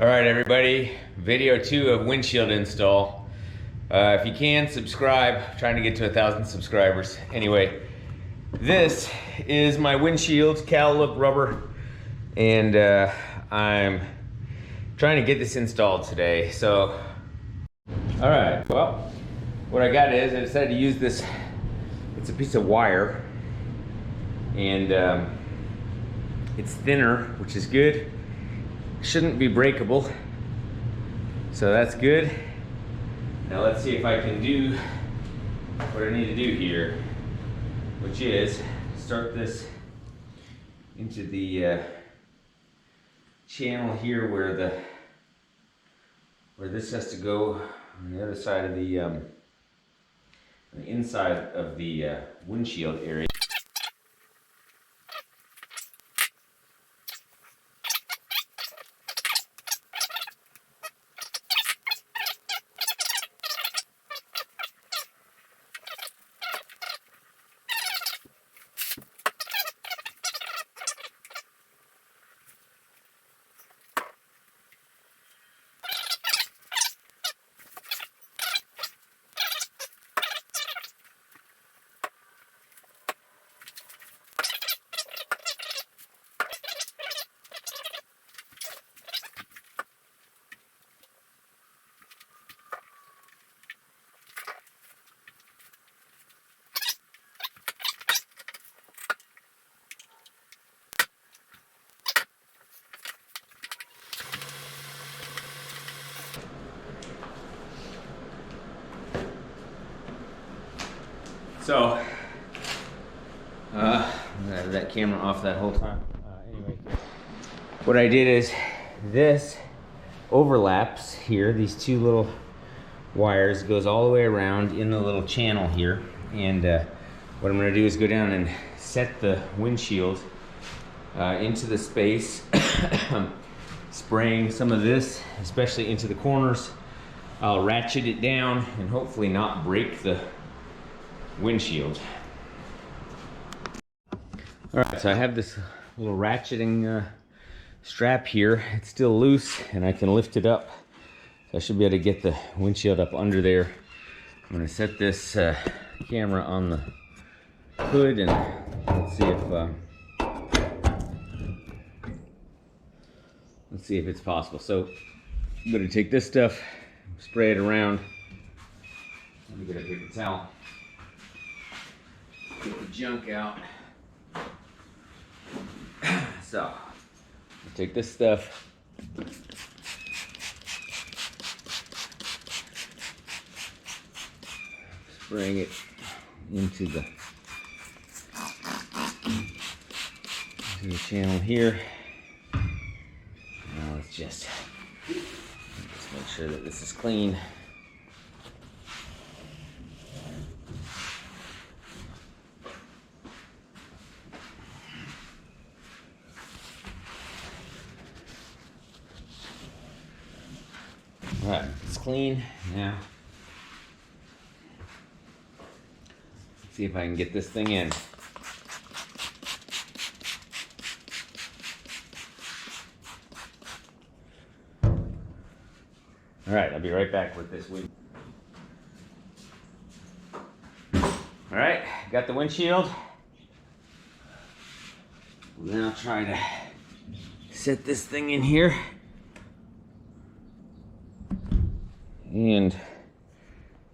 All right, everybody, video 2 of windshield install. If you can, subscribe. I'm trying to get to 1,000 subscribers. Anyway, this is my windshield, cowl look rubber, and I'm trying to get this installed today. So, all right, well, what I got is I decided to use this. It's a piece of wire, and it's thinner, which is good. Shouldn't be breakable, so that's good. Now let's see if I can do what I need to do here, which is start this into the channel here where this has to go on the other side of the inside of the windshield area. So, I had that camera off that whole time. Anyway, what I did is this overlaps here. These two little wires goes all the way around in the little channel here. And what I'm going to do is go down and set the windshield into the space, spraying some of this, especially into the corners. I'll ratchet it down and hopefully not break the windshield. All right, so I have this little ratcheting strap here. It's still loose and I can lift it up. So I should be able to get the windshield up under there. I'm going to set this camera on the hood and let's see if it's possible. So I'm going to take this stuff, spray it around. Let me get a paper towel. Get the junk out. So, I'll take this stuff. Spraying it into the channel here. Now let's just make sure that this is clean. All right, it's clean now. Let's see if I can get this thing in. All right, I'll be right back with this wind. All right, got the windshield. Then I'll try to set this thing in here. And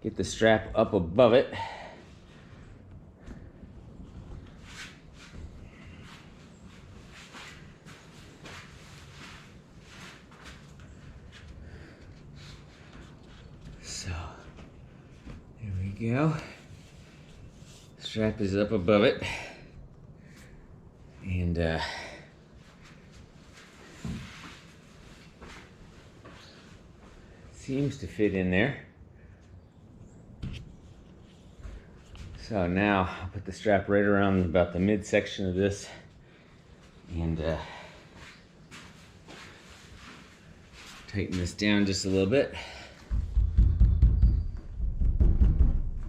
get the strap up above it. So, there we go. Strap is up above it. And seems to fit in there. So now I'll put the strap right around about the midsection of this and tighten this down just a little bit.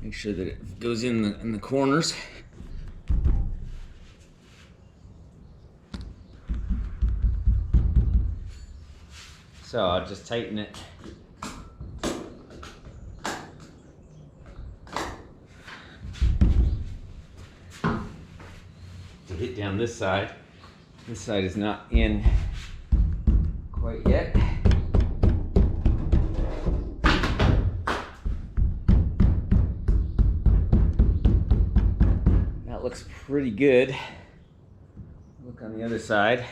Make sure that it goes in the corners. So I'll just tighten it. To hit down this side. This side is not in quite yet. That looks pretty good. Look on the other side.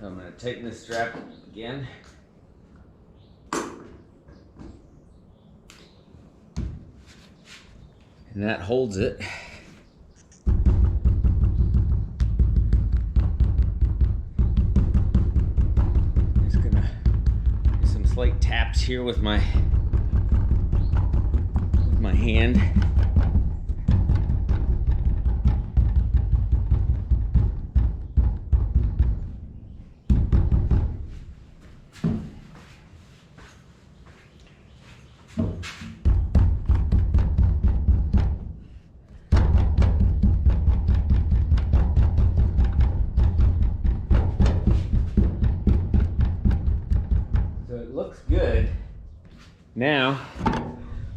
I'm going to tighten this strap again. And that holds it. Just gonna do some slight taps here with my hand. Looks good. Now,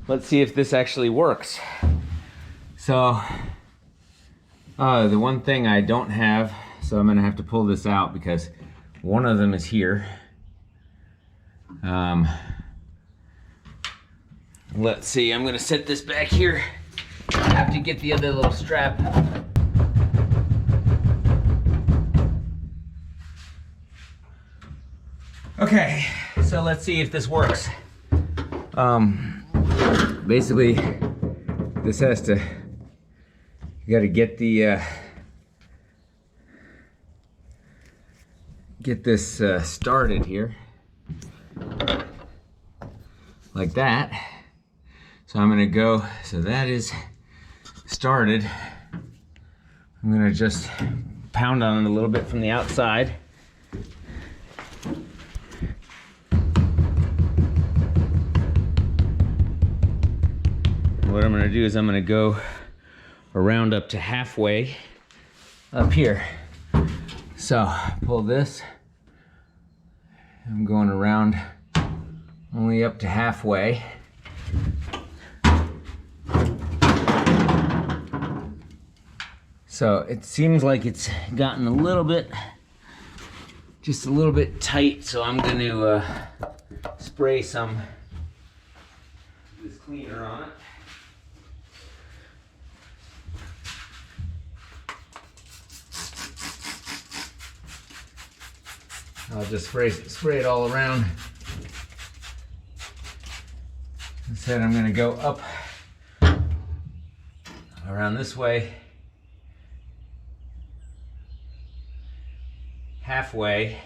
let's see if this actually works. So, the one thing I don't have, so I'm gonna have to pull this out because one of them is here. Let's see, I'm gonna set this back here. I have to get the other little strap. Okay, so let's see if this works. Basically, this has to, you gotta get the, get this started here. Like that. So I'm gonna go, so that is started. I'm gonna just pound on it a little bit from the outside. What I'm gonna do is I'm gonna go around up to halfway up here. So pull this. I'm going around only up to halfway. So it seems like it's gotten a little bit, just a little bit tight. So I'm going to spray some of this cleaner on it. I'll just spray it all around. Instead, I'm going to go up around this way, halfway.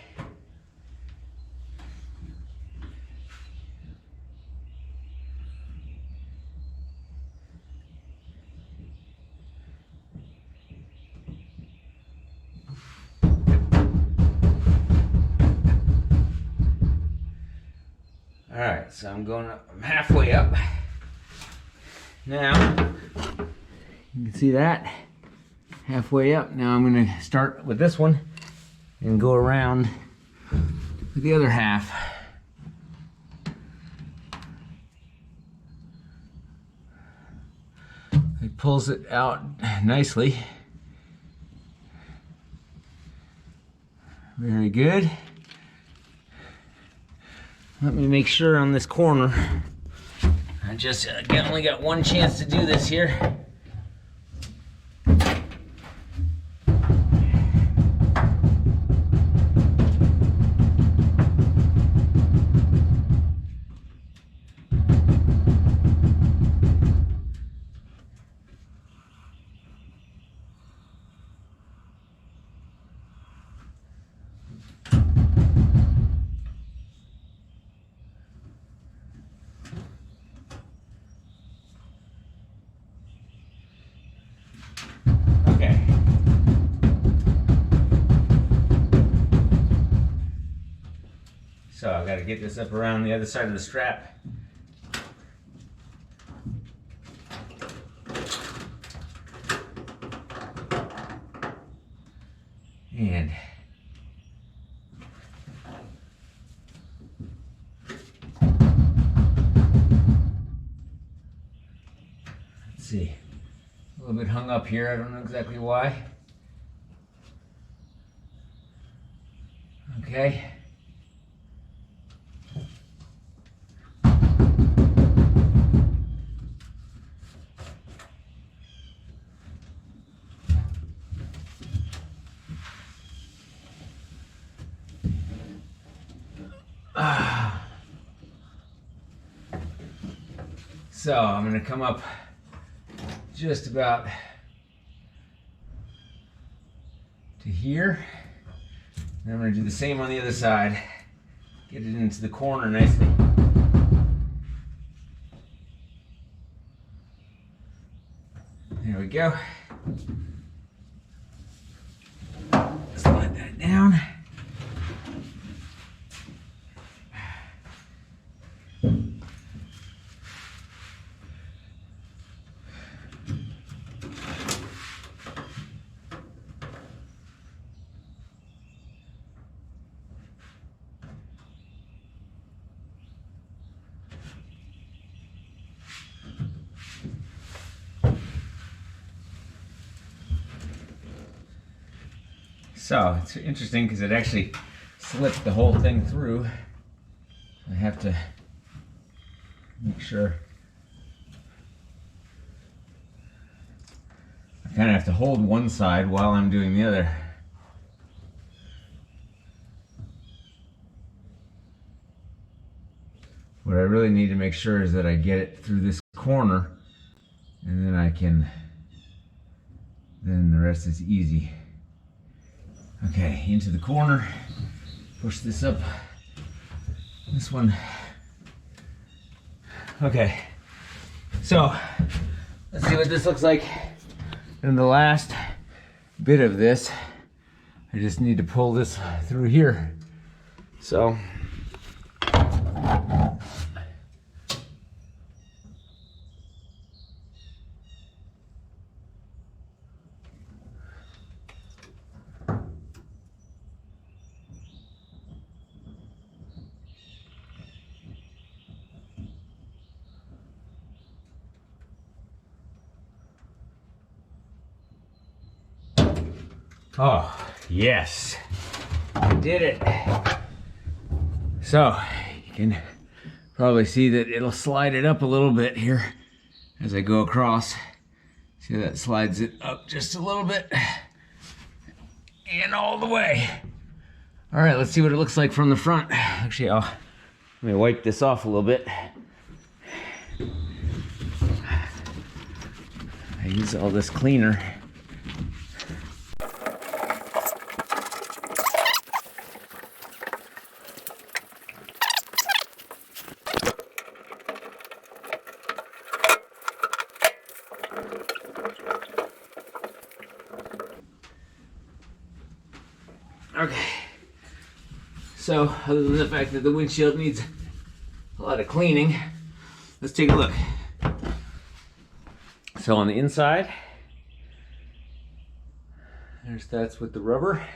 All right, so I'm halfway up. Now, you can see that, halfway up. Now I'm gonna start with this one and go around with the other half. It pulls it out nicely. Very good. Let me make sure on this corner. I only got one chance to do this here. So I've got to get this up around the other side of the strap. And let's see, a little bit hung up here. I don't know exactly why. Okay. So I'm going to come up just about to here. And I'm going to do the same on the other side. Get it into the corner nicely. There we go. Slide that down. So it's interesting because it actually slipped the whole thing through. I have to make sure. I kind of have to hold one side while I'm doing the other. What I really need to make sure is that I get it through this corner, and then then the rest is easy. Okay, into the corner, push this up, this one. Okay, so let's see what this looks like. And the last bit of this, I just need to pull this through here. So, oh, yes, I did it. So, you can probably see that it'll slide it up a little bit here as I go across. See, that slides it up just a little bit and all the way. All right, let's see what it looks like from the front. Actually, let me wipe this off a little bit. I use all this cleaner. Okay, so other than the fact that the windshield needs a lot of cleaning, let's take a look. So on the inside, that's with the rubber.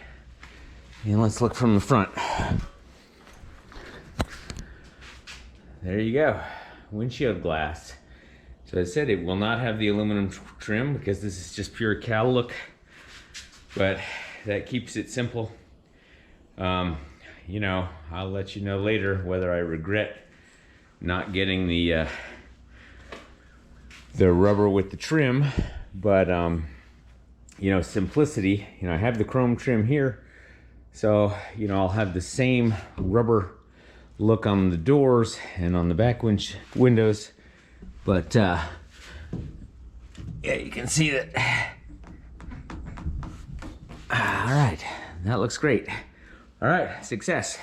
And let's look from the front. There you go, windshield glass. So as I said, it will not have the aluminum trim because this is just pure cal look, but that keeps it simple. You know, I'll let you know later whether I regret not getting the rubber with the trim, but you know, simplicity. You know, I have the chrome trim here, so you know, I'll have the same rubber look on the doors and on the back windows, but yeah, you can see that. All right, that looks great. All right, success.